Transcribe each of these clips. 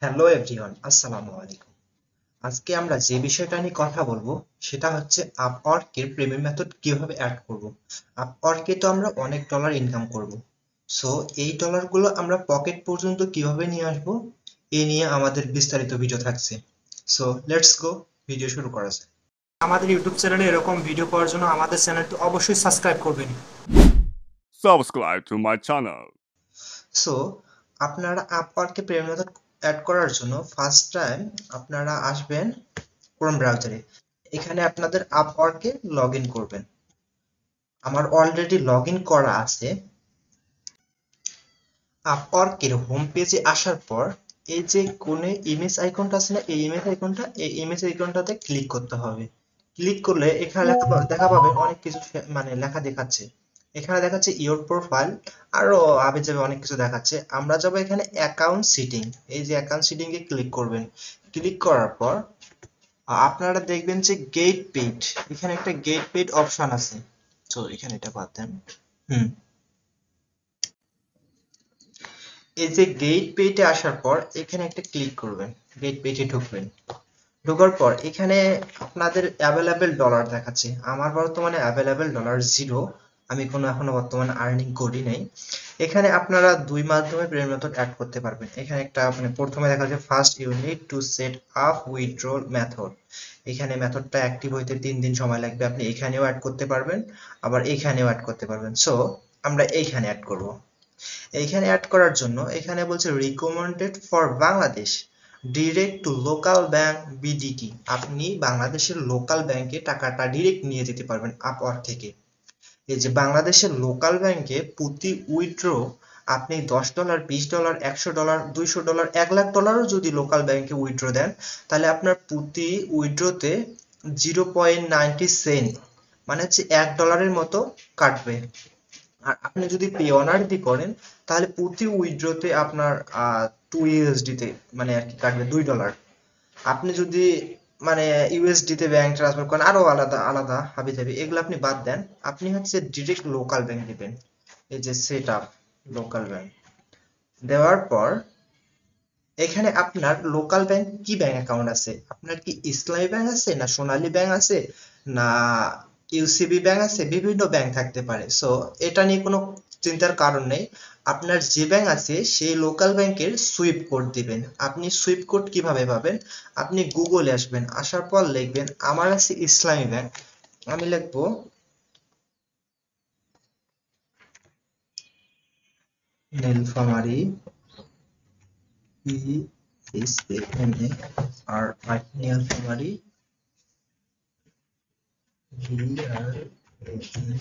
Hello everyone, আসসালামু আলাইকুম। আজকে আমরা যে বিষয়টা নিয়ে কথা বলবো সেটা হচ্ছে আপওয়ার্কের পেমেন্ট মেথড কিভাবে অ্যাড করব। আপওয়ার্কে তো আমরা অনেক ডলার ইনকাম করব। সো এই ডলারগুলো আমরা পকেট পর্যন্ত কিভাবে নিয়ে আসবো এই নিয়ে আমাদের বিস্তারিত ভিডিও থাকছে। সো লেটস গো, ভিডিও শুরু করা যাক। আমাদের ইউটিউব চ্যানেলে এরকম ভিডিও পাওয়ার জন্য আমাদের চ্যানেলটি অবশ্যই সাবস্ক্রাইব করবেন। Subscribe to my channel. So আপনারা আপওয়ার্কে পেমেন্ট মেথড অ্যাড করার জন্য ফার্স্ট টাইম আপনারা আসবেন ক্রোম ব্রাউজারে। এখানে আপনাদের আপওয়ার্কে লগ ইন করবেন। আমার অলরেডি লগ ইন করা আছে। আপওয়ার্কের হোম পেজে আসার পর এই যে কোণে ইমেজ আইকনটা আছে না, এই ইমেজ আইকনটাতে ক্লিক করতে হবে। ক্লিক করলে এখানে দেখা পাবে অনেক কিছু মানে লেখা দেখাচ্ছে। এখানে দেখাচ্ছে ইওর প্রোফাইল, আরো আবে যাবে অনেক কিছু দেখাচ্ছে। আমরা যাবো এখানে অ্যাকাউন্ট সিটিং। এই যে অ্যাকাউন্ট সিটিং এ ক্লিক করবেন। ক্লিক করার পর আপনারা দেখবেন যে গেট পেইড, এখানে একটা গেট পেইড অপশন আছে। তো এখানে এটা বাদ দেন। হুম এই যে গেট পেইডে আসার পর এখানে একটা ক্লিক করবেন। গেট পেইডে ঢুকবেন। ঢোকার পর এখানে আপনাদের অ্যাভেলেবেল ডলার দেখাচ্ছে। আমার বর্তমানে অ্যাভেলেবেল ডলার 0। আমি কোনো এখনো বর্তমানে আর্নিং করি নাই। এখানে আপনারা দুই মাধ্যমে পেমেন্ট মেথড অ্যাড করতে পারবেন। এখানে একটা মানে প্রথমে দেখা যাচ্ছে first you need to set up withdrawal method. এখানে মেথডটা অ্যাক্টিভ হইতে 3 দিন সময় লাগবে। আপনি এখানেও অ্যাড করতে পারবেন, আবার এখানেও অ্যাড করতে পারবেন। সো আমরা এইখানে অ্যাড করব। এইখানে অ্যাড করার জন্য এখানে বলছে recommended for Bangladesh direct to local bank BDT. আপনি বাংলাদেশের লোকাল ব্যাংকে টাকাটা ডিরেক্ট নিয়ে যেতে পারবেন আপওয়ার্ক থেকে। এই যে বাংলাদেশের লোকাল ব্যাংকে প্রতি উইথড্র আপনি $10, $20, $100, $200, $1,00,000ও যদি লোকাল ব্যাংকে উইথড্র দেন, তাহলে আপনার প্রতি উইথড্রতে 0.90 সেন্ট, মানে হচ্ছে $1 মতো কাটবে। আর আপনি যদি পে অনার দিয়ে করেন তাহলে প্রতি উইথড্রতে আপনার 2 USD তে মানে আর কি কাটবে $2। আপনি যদি মানে ইউএসডি তে ব্যাংক ট্রান্সফার করেন, আরো আলাদা আলাদা হাবিজাবি, এগুলো আপনি বাদ দেন। আপনি হচ্ছে ডিরেক্ট লোকাল ব্যাংক দিবেন। এই যে সেট আপ লোকাল ব্যাংক দেওয়ার পর এখানে আপনার লোকাল ব্যাংক কি ব্যাংক অ্যাকাউন্ট আছে, আপনার কি ইসলামী ব্যাংক আছে, না সোনালী ব্যাংক আছে, না ইউসিবি ব্যাংক আছে, বিভিন্ন ব্যাংক থাকতে পারে। সো এটা নিয়ে কোনো চিন্তার কারণ নেই। আপনার যে ব্যাংক আছে সেই লোকাল ব্যাংকের সুইফট কোড দিবেন। আপনি সুইফট কোড কিভাবে পাবেন? আপনি গুগলে আসবেন, আসার পর লিখবেন আমার আছে ইসলামী ব্যাংক। আমি লিখবো নীলফামারী, PSAMARI, নীলফামারী,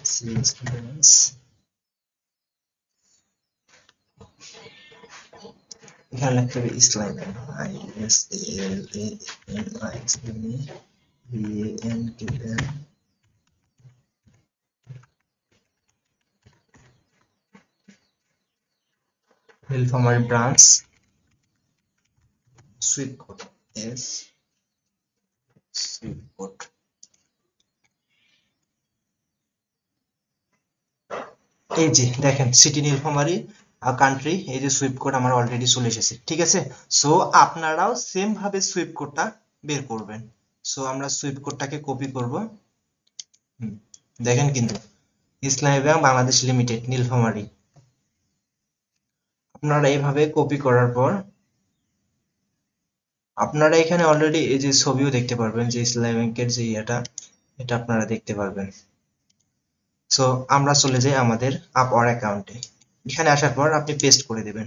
VRANCS। এখানে লিখতে হবে ইসলামী bank, ISLAMI Nilphamari branch, Swift code S, Swift code. এই যে দেখেন সিটি নীলফামারী, কান্ট্রি, এই যে সুইফট কোড আমার অলরেডি চলে এসেছে। ঠিক আছে। সো আপনারাও সেম ভাবে সুইফট কোডটা বের করবেন। সো আমরা সুইফট কোডটাকে কপি করব। দেখেন কিন্তু ইসলামী ব্যাংক বাংলাদেশ লিমিটেড নীলফামারী। আপনারা এইভাবে কপি করার পর আপনারা এখানে অলরেডি এই যে ছবিও দেখতে পারবেন, যে ইসলামী ব্যাংকের যে এটা আপনারা দেখতে পারবেন। সো আমরা চলে যাই আমাদের আপওয়ার অ্যাকাউন্টে। এখানে আসার পর আপনি পেস্ট করে দেবেন।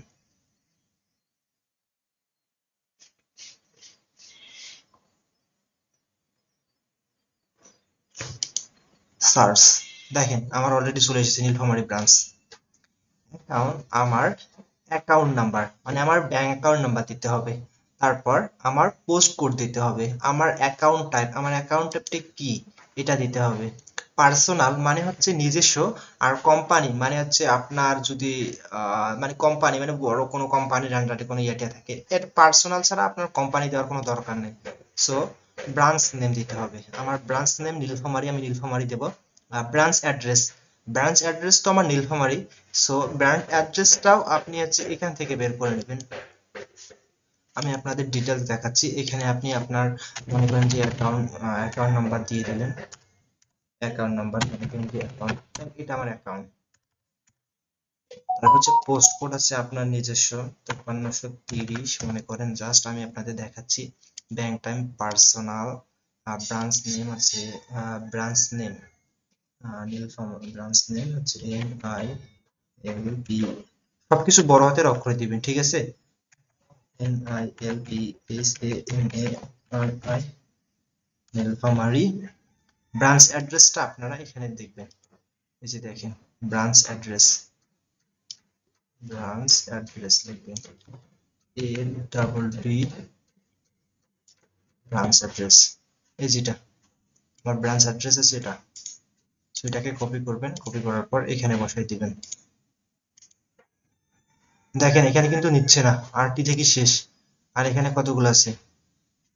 সার্চ, দেখেন আমার অলরেডি চলে এসেছে নীলফামারী ব্রাঞ্চ। এখন আমার অ্যাকাউন্ট নাম্বার মানে আমার ব্যাংক অ্যাকাউন্ট নাম্বার দিতে হবে। তারপর আমার পোস্ট কোড দিতে হবে। আমার অ্যাকাউন্ট টাইপটা কি এটা দিতে হবে। পার্সোনাল মানে হচ্ছে নিজস্ব, আর কোম্পানি মানে হচ্ছে আপনার যদি মানে কোম্পানি মানে বড় কোনো কোম্পানির আন্ডারে কোনো ইয়েটা থাকে, এটা পার্সোনাল ছাড়া আপনার কোম্পানি দেওয়ার কোনো দরকার নেই। সো ব্রাঞ্চ নেম দিতে হবে। আমার ব্রাঞ্চ নেম নীলফামারী, আমি নীলফামারী দেব। ব্রাঞ্চ অ্যাড্রেস তো আমার নীলফামারী। সো ব্রাঞ্চ অ্যাড্রেসটাও আপনি হচ্ছে এখান থেকে বের করে নেবেন। আমি আপনাদের ডিটেলস দেখাচ্ছি। এখানে আপনি আপনার মনে করেন যে অ্যাকাউন্ট নাম্বার দিয়ে দিলেন, অ্যাকাউন্ট নাম্বার মনে করেন যে অ্যাকাউন্ট, এটা আমার অ্যাকাউন্ট। তারপর হচ্ছে পোস্ট কোড আছে আপনার নিজস্ব 5330 মনে করেন, জাস্ট আমি আপনাদের দেখাচ্ছি। Bank time, personal, branch name আছে, branch name Nilphamari, branch name হচ্ছে NILB, সবকিছু বড় হাতের অক্ষরে দিবেন, ঠিক আছে? NILBSAMARI, নীলফামারী। ব্রাঞ্চ অ্যাড্রেসটা আপনারা এখানে দেখবেন, এই যে দেখেন ব্রাঞ্চ অ্যাড্রেস, লিখবেন ABB ব্রাঞ্চ অ্যাড্রেস, এই যেটা আমার ব্রাঞ্চ অ্যাড্রেস আছে এটা। সেটাকে কপি করবেন, কপি করার পর এখানে বসাই দিবেন। দেখেন এখানে কিন্তু নিচ্ছে না, আরটি থেকে শেষ। আর এখানে কতগুলো আছে,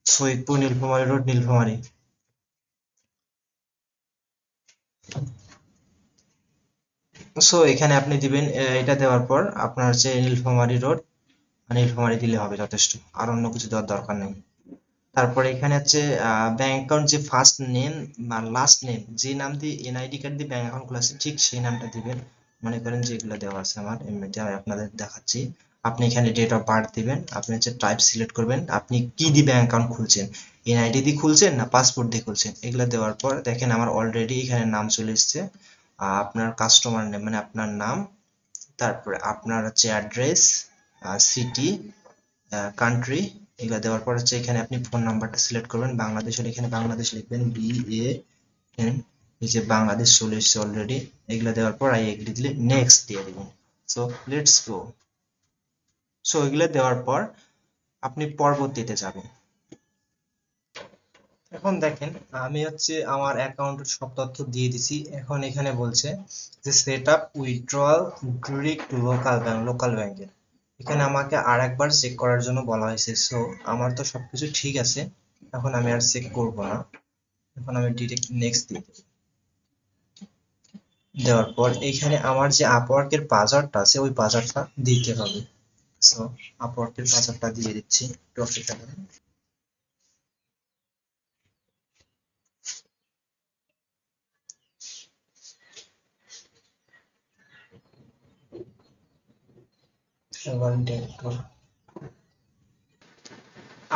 সৈয়দপুর, নীলফামারী রোড, নীলফামারী। সো এখানে আপনি দিবেন, এটা দেওয়ার পর আপনার হচ্ছে নীলফামারী রোড, নীলফামারী দিলে হবে যথেষ্ট, আর অন্য কিছু দেওয়ার দরকার নেই। তারপরে এখানে হচ্ছে ব্যাংক অ্যাকাউন্ট, যে ফার্স্ট নেম বা লাস্ট নেম, যে নাম দিয়ে এনআইডি কার্ড দিয়ে ব্যাংক অ্যাকাউন্ট খোলা আছে ঠিক সেই নামটা দিবেন। মনে করেন যে এগুলো দেওয়া আছে আমার, এমনিতে আমি আপনাদের দেখাচ্ছি। আপনি এখানে ডেট অফ বার্থ দিবেন, আপনি হচ্ছে টাইপ সিলেক্ট করবেন, আপনি কি দিয়ে ব্যাংক অ্যাকাউন্ট খুলছেন, এনআইডি দিয়ে খুলছেন না পাসপোর্ট দিয়ে খুলছেন। এগুলো দেওয়ার পর দেখেন আমার অলরেডি এখানে নাম চলে এসেছে। আপনার কাস্টমার নেম মানে আপনার নাম, তারপরে আপনার হচ্ছে অ্যাড্রেস, সিটি, কান্ট্রি, এগুলো দেওয়ার পর হচ্ছে এখানে আপনি ফোন নাম্বারটা সিলেক্ট করবেন, বাংলাদেশের এখানে বাংলাদেশ লিখবেন BAN, এই যে বাংলাদেশ চলে এসেছে অলরেডি। এগুলো দেওয়ার পর আই এগ্রি দিলে নেক্সট দিয়ে দিবেন। So let's go. সো এগুলো দেওয়ার পর আপনি পরবর্তীতে যাবেন। এখন দেখেন আমি হচ্ছে আমার অ্যাকাউন্টের সব তথ্য দিয়ে দিছি। এখন এখানে বলছে যে set up withdrawal direct local ব্যাংকে। এখানে আমাকে আর একবার চেক করার জন্য বলা হয়েছে। সো আমার তো সবকিছু ঠিক আছে, এখন আমি আর চেক করব না। এখন আমি ডিরেক্ট নেক্সট দিয়ে দেব। দেওয়ার পর এখানে আমার যে আপওয়ার্কের বাজারটা আছে ওই বাজারটা দিতে হবে। সো আপওয়ার্কের বাজারটা দিয়ে দিচ্ছি, একটু অপেক্ষা করেন।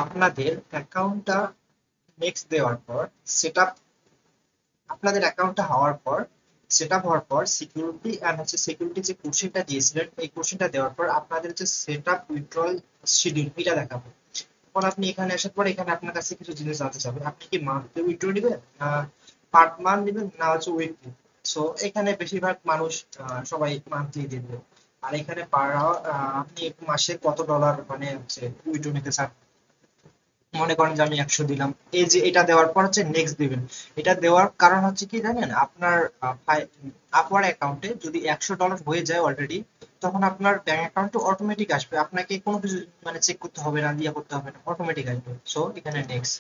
আপনাদের অ্যাকাউন্টটা নেক্সট দেওয়ার পর সেটআপ, আপনাদের অ্যাকাউন্টটা হওয়ার পর সেটআপ হওয়ার পর সিকিউরিটি এন্ড হচ্ছে সিকিউরিটি যে কোশ্চেনটা দিয়েছিলেন এই কোশ্চেনটা দেওয়ার পর আপনাদের যে সেটআপ উইথড্রয়াল শিডিউল এটা দেখাবো। এখন আপনি এখানে আসার পর এখানে আপনার কাছে কিছু জিনিস জানতে চাবে, আপনি কি মান্থলি উইথড্র নেবেন না পার মান্থ নেবেন না হচ্ছে উইকলি। সো এখানে বেশিরভাগ মানুষ সবাই মান্থলি দেবে। আর এখানে পার আপনি মাসে কত ডলার মানে হচ্ছে উইথড্র নিতে চান, মনে করেন যে আমি 100 দিলাম। এই যে এটা দেওয়ার পর হচ্ছে নেক্সট দিবেন। এটা দেওয়ার কারণ হচ্ছে কি জানেন, আপনার আপওয়ার অ্যাকাউন্টে যদি $100 হয়ে যায় অলরেডি, তখন আপনার ব্যাংক অ্যাকাউন্টে অটোমেটিক আসবে, আপনাকে কোনো কিছু মানে চেক করতে হবে না, দিয়া করতে হবে না, অটোমেটিক আসবে। সো এখানে নেক্সট,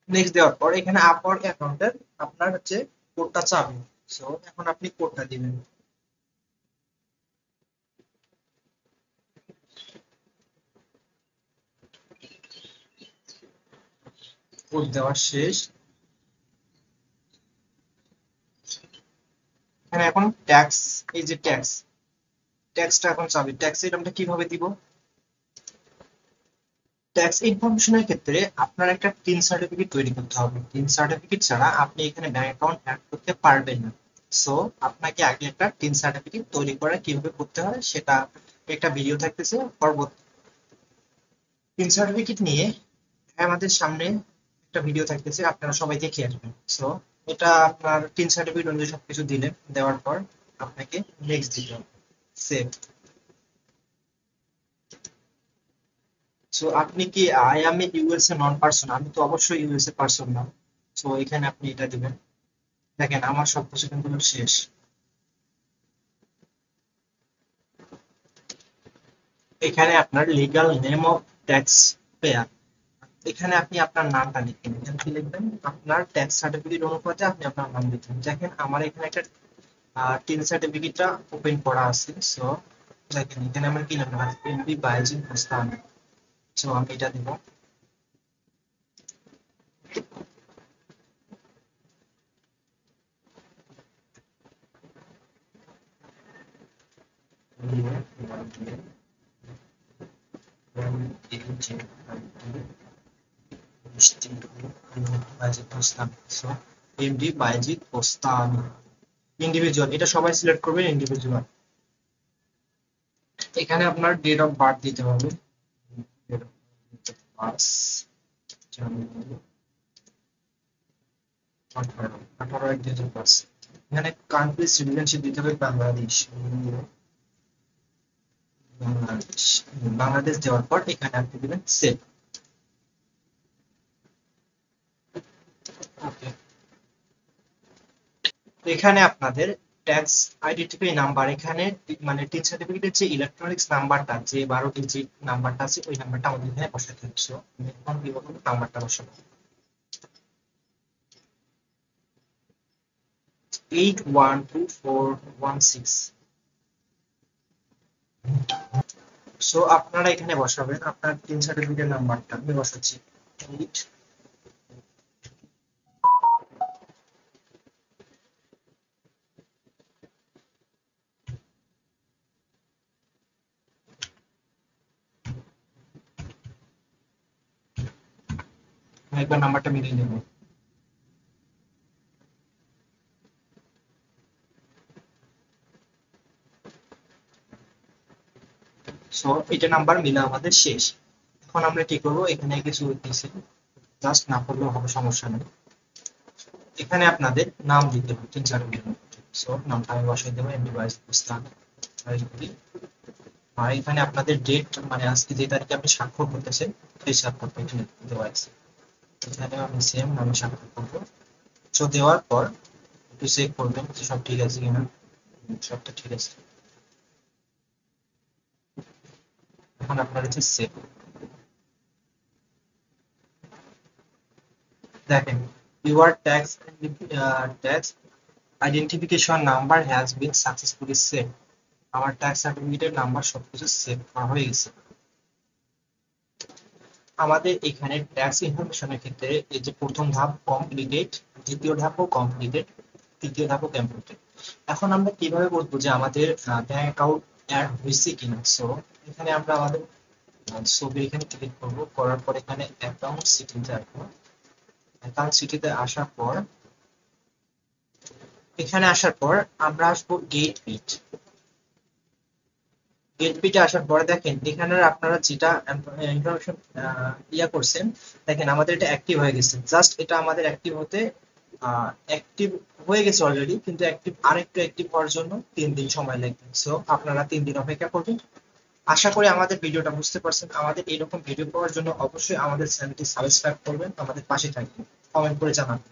নেক্সট দেওয়ার পর এখানে আপওয়ার অ্যাকাউন্টের আপনার হচ্ছে কোডটা চাবে। সো এখন আপনি কোডটা দিবেন। কোড দেওয়া শেষ। এখানে এখন ট্যাক্স, এই যে ট্যাক্সটা এখন চাবে। ট্যাক্স এটা কিভাবে দিব, ট্যাক্স ইনফরমেশনের ক্ষেত্রে আপনার একটা টিন সার্টিফিকেট তৈরি করতে হবে। টিন সার্টিফিকেট ছাড়া আপনি এখানে ব্যাংক অ্যাকাউন্ট অ্যাড করতে পারবেন না। সো আপনাকে আগে একটা টিন সার্টিফিকেট তৈরি করা কিভাবে করতে হয় সেটা একটা ভিডিও থাকতেছে পরবর্তী। টিন সার্টিফিকেট নিয়ে আমাদের সামনে একটা ভিডিও থাকতেছে, আপনারা সবাই দেখে আসবেন। সো এটা আপনার টিন সার্টিফিকেট অনুযায়ী সবকিছু দিলেন, দেওয়ার পর আপনাকে নেক্সট দিতে হবে, সেভ। সো আপনি কি I M A USA non person, আমি তো অবশ্যই ইউএসএ পার্সন না। সো এখানে আপনি এটা দিবেন। দেখেন আমার সবকিছু কিন্তু শেষ। এখানে আপনার legal name of tax payer, এখানে আপনি আপনার নামটা লিখবেন। এখানে কি লিখবেন, আপনার ট্যাক্স সার্টিফিকেট অনুপাতে আপনি আপনার নাম লিখবেন। দেখেন আমার এখানে একটা টিন সার্টিফিকেটটা ওপেন করা আছে। সো দেখেন এখানে আমার কি নাম আছে, এমডি বাইজিন প্রস্তান। সো আমি এটা দিব। এমডি বাইজিদ পোস্তানি ইন্ডিভিজুয়াল, এটা সবাই সিলেক্ট করবেন ইন্ডিভিজুয়াল। এখানে আপনার ডেট অফ বার্থ দিতে হবে। Date of birth, 5 জানুয়ারি 18/18/2005। এখানে কান্ট্রি সিটিজেনশিপ দিতে হবে বাংলাদেশ। বাংলাদেশ বাংলাদেশ দেওয়ার পর এখানে আপনি দিবেন সেভ। ওকে, এখানে আপনাদের ট্যাক্স আইডেন্টিফাই নাম্বার, এখানে মানে টিন সার্টিফিকেটের যে ইলেকট্রনিক্স নাম্বারটা, যে 12 ডিজিট নাম্বারটা আছে, ওই নাম্বারটা আমাদের এখানে বসাতে হবে। সো আমি এখন কি বলবো, নাম্বারটা বসাবো 812416। সো আপনারা এখানে বসাবেন আপনার টিন সার্টিফিকেট নাম্বারটা। আমি বসাচ্ছি 8। একবার নাম্বারটা মিলিয়ে নেব। সো এটা নাম্বার মিলা আমাদের শেষ। এখন আমরা কি করবো, এখানে কিছু দিয়েছি, জাস্ট না করলেও হবে, সমস্যা নেই। এখানে আপনাদের নাম দিতে হবে 3-4 মিনিট। সো নামটা আমি বসাই দেবো এমডি বাইস ইসলাম। আর এখানে আপনাদের ডেট, মানে আজকে যে তারিখে আপনি স্বাক্ষর করতেছেন সেই স্বাক্ষরটা এখানে দেওয়া আছে। এখানে আমি সেম নামে স্বাক্ষর করবো। সো দেওয়ার পর একটু চেক করবেন যে সব ঠিক আছে কিনা। সবটা ঠিক আছে। এখন আপনার হচ্ছে সেভ। দেখেন your tax identification number has been successfully save. আমার ট্যাক্স সার্টিফিকেটের নাম্বার সবকিছু সেভ করা হয়ে গেছে। আমাদের এখানে ট্যাক্স ইনফরমেশনের ক্ষেত্রে এই যে প্রথম ধাপ কমপ্লিটেড, দ্বিতীয় ধাপও কমপ্লিটেড, তৃতীয় ধাপও কমপ্লিটেড। এখন আমরা কিভাবে বুঝবো যে আমাদের ব্যাংক অ্যাকাউন্ট অ্যাড হয়েছে কিনা। সো এখানে আমরা আমাদের ছবি এখানে ক্লিক করবো, করার পর এখানে অ্যাকাউন্ট সিটিতে আসবো। অ্যাকাউন্ট সিটিতে আসার পর এখানে আসার পর আমরা আসবো গেট পিট। গেট পিটে আসার পরে দেখেন এখানে আপনারা যেটা ইনফরমেশন করছেন, দেখেন আমাদের এটা অ্যাক্টিভ হয়ে গেছে। জাস্ট এটা আমাদের অ্যাক্টিভ হতে অ্যাক্টিভ হয়ে গেছে অলরেডি, কিন্তু অ্যাক্টিভ আরেকটু অ্যাক্টিভ হওয়ার জন্য 3 দিন সময় লাগবে। সো আপনারা 3 দিন অপেক্ষা করবেন। আশা করি আমাদের ভিডিওটা বুঝতে পারছেন। আমাদের এরকম ভিডিও পাওয়ার জন্য অবশ্যই আমাদের চ্যানেলটি সাবস্ক্রাইব করবেন, আমাদের পাশে থাকবেন, কমেন্ট করে জানাবেন।